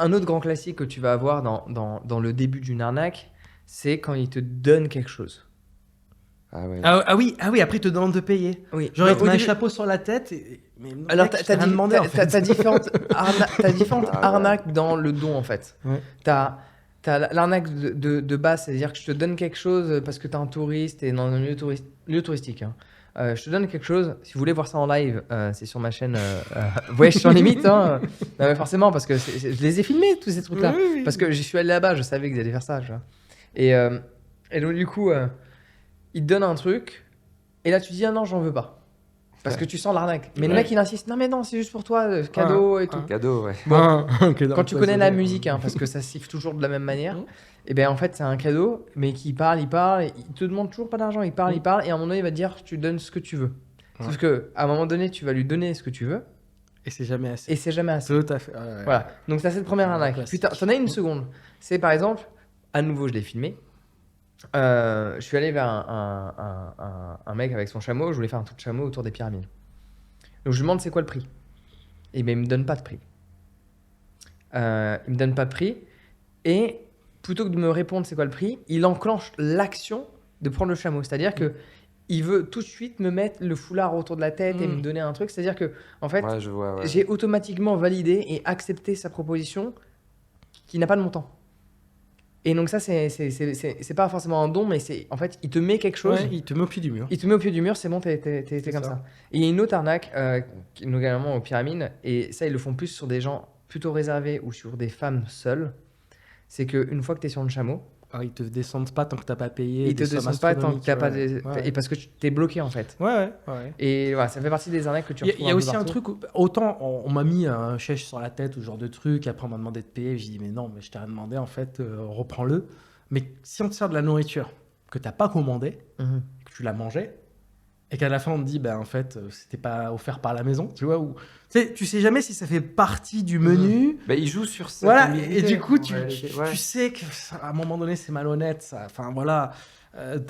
un autre grand classique que tu vas avoir dans le début d'une arnaque, c'est quand il te donne quelque chose. Ah ouais. Ah oui, après, ils te demandent de payer. Oui. Genre, ils Mais te au mettent un début- chapeau sur la tête. Mais non, Alors, mec, je t'ai rien demandé, en fait. t'as différentes, t'as différentes Ah ouais. arnaques dans le don, en fait. Ouais. T'as l'arnaque de base, c'est-à-dire que je te donne quelque chose parce que t'es un touriste et dans un lieu touristique. Hein. Je te donne quelque chose, si vous voulez voir ça en live, c'est sur ma chaîne Voyage sans limite. Hein. Non, mais forcément, parce que je les ai filmés, tous ces trucs-là. Oui, oui. Parce que j'y suis allé là-bas, je savais qu'ils allaient faire ça. Tu vois. Et donc, du coup, ils te donnent un truc, et là, tu dis, ah non, j'en veux pas. Parce que tu sens l'arnaque. Mais le Ouais. mec, il insiste, non, mais non, c'est juste pour toi, cadeau et tout. Cadeau, ouais. Bon, Quand tu connais la musique, hein, parce que ça siffle toujours de la même manière, et bien en fait, c'est un cadeau, mais qui parle, il te demande toujours pas d'argent, il parle, et à un moment donné, il va te dire, tu donnes ce que tu veux. Ouais. Sauf que à un moment donné, tu vas lui donner ce que tu veux, Et c'est jamais assez. et c'est jamais assez. Tout à fait. Ouais. Voilà. Donc, ça, c'est cette première arnaque. classique. Puis, t'en as une seconde. C'est par exemple, à nouveau, je l'ai filmé. Je suis allé vers un mec avec son chameau. Je voulais faire un tour de chameau autour des pyramides. Donc, je lui demande c'est quoi le prix. Et ben, il me donne pas de prix. Il me donne pas de prix. Et plutôt que de me répondre c'est quoi le prix, il enclenche l'action de prendre le chameau. C'est-à-dire que il veut tout de suite me mettre le foulard autour de la tête et me donner un truc. C'est-à-dire que, en fait, Ouais, je vois, ouais. j'ai automatiquement validé et accepté sa proposition qui n'a pas de montant. Et donc ça, c'est pas forcément un don, mais c'est en fait, il te met quelque chose, Ouais, il te met au pied du mur. il te met au pied du mur, c'est bon, t'es comme ça. ça. Et il y a une autre arnaque, notamment aux pyramides, et ça, ils le font plus sur des gens plutôt réservés ou sur des femmes seules. C'est qu'une fois que t'es sur le chameau, Alors, ils te descendent pas tant que t'as pas payé. ils te des sommes descendent pas tant que t'as pas astronomiques, des... Et parce que t'es bloqué en fait. Ouais. Et voilà, ça fait partie des arnaques que tu Il retrouves y a peu aussi un partout. truc, autant on m'a mis un chèche sur la tête ou ce genre de truc, après on m'a demandé de payer, j'ai dit mais non, mais je t'ai rien demandé en fait, reprends-le. Mais si on te sert de la nourriture que t'as pas commandé, Mhm. que tu l'as mangé, et qu'à la fin on te dit ben en fait c'était pas offert par la maison, tu vois, ou tu sais jamais si ça fait partie du menu. Bah, il joue sur cette Voilà, ambiguïté, et du coup, en réalité. Ouais. tu sais qu'à un moment donné, c'est malhonnête. Ça. Enfin, voilà.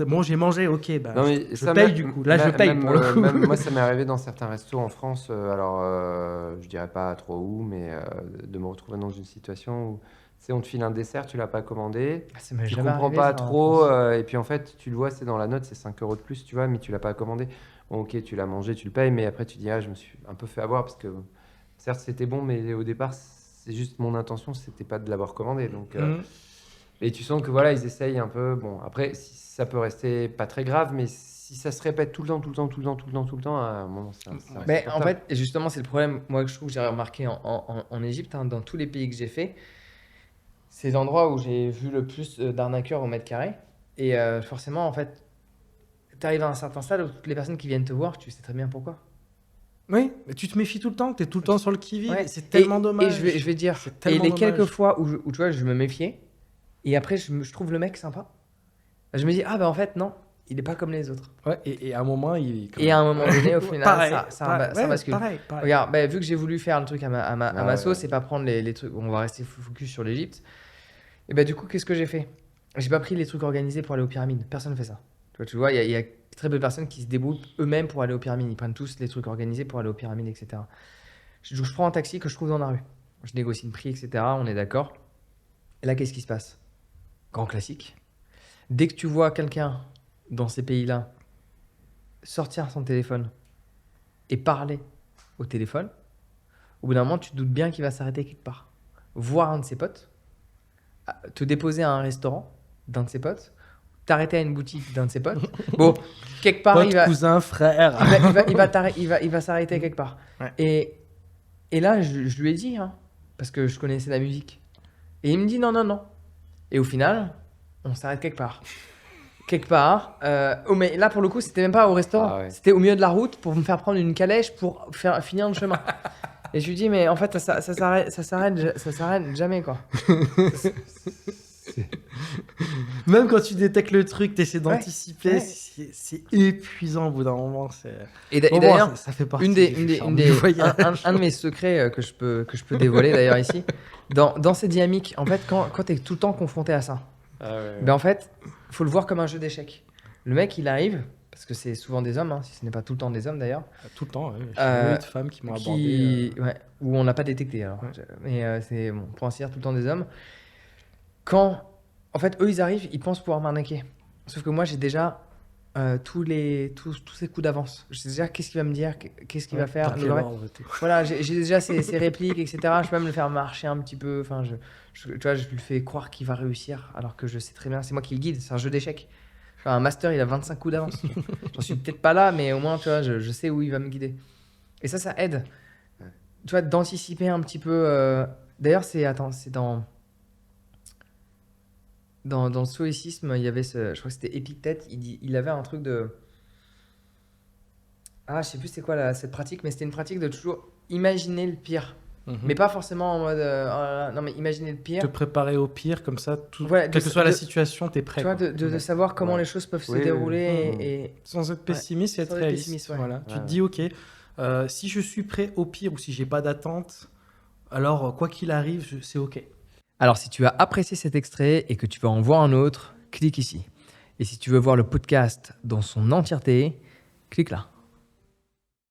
Bon, j'ai mangé, ok. Bah, Non, mais je ça paye m'a- du coup. Là, je même- paye même, pour le coup. même moi, ça m'est arrivé dans certains restos en France. Je dirais pas trop où, mais de me retrouver dans une situation où, tu sais, on te file un dessert, tu l'as pas commandé, Ah, ça m'est tu jamais comprends arrivé, pas ça, en trop, France. et puis en fait, tu le vois, c'est dans la note, c'est 5 euros de plus, tu vois, mais tu l'as pas commandé. Bon, ok, tu l'as mangé, tu le payes, mais après, tu dis, ah, je me suis un peu fait avoir parce que, certes, c'était bon, mais au départ, c'est juste mon intention, c'était pas de l'avoir commandé. Donc, Mhm. et tu sens que voilà, ils essayent un peu. Bon, après, ça peut rester pas très grave, mais si ça se répète tout le temps, à un moment, c'est Mais en insupportable. fait, justement, c'est le problème, moi, que je trouve que j'ai remarqué en Égypte, hein, dans tous les pays que j'ai fait, c'est l'endroit où j'ai vu le plus d'arnaqueurs au mètre carré. Et forcément, en fait, tu arrives à un certain stade où toutes les personnes qui viennent te voir, tu sais très bien pourquoi. Oui, mais tu te méfies tout le temps. Tu es tout le temps sur le qui-vive. Ouais. C'est tellement dommage. Et je vais dire, C'est et tellement les dommage. quelques fois où tu vois, je me méfiais, et après, je trouve le mec sympa. Je me dis, ah bah en fait, non, il est pas comme les autres. Ouais, et à un moment, il. Et à un moment donné, au final, Pareil, ça bascule. Pareil. Regarde, bah, vu que j'ai voulu faire le truc à ma Ouais, sauce ouais. et pas prendre les trucs, on va rester focus sur l'Égypte. Et bah du coup, qu'est-ce que j'ai fait? J'ai pas pris les trucs organisés pour aller aux pyramides. Personne ne fait ça. Tu vois, il y a très peu de personnes qui se débrouillent eux-mêmes pour aller aux pyramides. Ils prennent tous les trucs organisés pour aller aux pyramides, etc. Je prends un taxi que je trouve dans la rue. Je négocie le prix, etc. On est d'accord. Et là, qu'est-ce qui se passe? Grand classique. Dès que tu vois quelqu'un dans ces pays-là sortir son téléphone et parler au téléphone, au bout d'un moment, tu te doutes bien qu'il va s'arrêter quelque part. Voir un de ses potes, te déposer à un restaurant d'un de ses potes, t'arrêter à une boutique d'un de ses potes. Bon, quelque part, Pote, cousin, frère. il va s'arrêter quelque part. Ouais. Et là, je lui ai dit, hein, parce que je connaissais la musique. Et il me dit non, non, non. Et au final, on s'arrête quelque part. Quelque part. Mais là, pour le coup, c'était même pas au restaurant. Ah ouais. C'était au milieu de la route pour me faire prendre une calèche pour faire finir le chemin. Et je lui dis, mais en fait, ça s'arrête jamais, quoi. Même quand tu détectes le truc, tu essaies d'anticiper. ouais. C'est épuisant au bout d'un moment. Et Bon, d'ailleurs, ça fait partie une des, du charme du voyage. un de mes secrets que je peux dévoiler d'ailleurs ici, dans ces dynamiques, en fait, quand tu es tout le temps confronté à ça, ben en fait, faut le voir comme un jeu d'échecs. Le mec, il arrive, parce que c'est souvent des hommes, hein, si ce n'est pas tout le temps des hommes d'ailleurs, Tout le temps, ouais. Euh, J'ai eu de femmes qui m'ont abordé. ouais, où on n'a pas détecté. Alors. Ouais. Mais c'est bon, pour ainsi dire, tout le temps des hommes. Quand, en fait, eux, ils arrivent, ils pensent pouvoir m'arnaquer. Sauf que moi, j'ai déjà tous ces coups d'avance. Je sais déjà qu'est-ce qu'il va me dire, qu'est-ce qu'il va faire. Dark le vrai- Lord et tout. Voilà, j'ai déjà ses répliques, etc. Je peux même le faire marcher un petit peu. Enfin, tu vois, je lui fais croire qu'il va réussir, alors que je sais très bien, c'est moi qui le guide. C'est un jeu d'échecs. Enfin, un master, il a 25 coups d'avance. J'en suis peut-être pas là, mais au moins, tu vois, je sais où il va me guider. Et ça aide. Tu vois, d'anticiper un petit peu. D'ailleurs, c'est dans le stoïcisme, il y avait je crois que c'était Épictète, il avait un truc de. Ah, je sais plus c'est quoi cette pratique, mais c'était une pratique de toujours imaginer le pire. Mhm. Mais pas forcément en mode. Oh là là, non, mais imaginer le pire. Te préparer au pire, comme ça, Ouais, quelle que soit la situation, t'es prêt. Tu vois, quoi. de savoir comment Ouais. les choses peuvent se Oui, oui, dérouler oui. et Sans être pessimiste et être sans être réaliste. pessimiste, ouais. Voilà. Tu Ouais, te dis, ok, si je suis prêt au pire ou si j'ai pas d'attente, alors quoi qu'il arrive, c'est ok. Alors, si tu as apprécié cet extrait et que tu veux en voir un autre, clique ici. Et si tu veux voir le podcast dans son entièreté, clique là.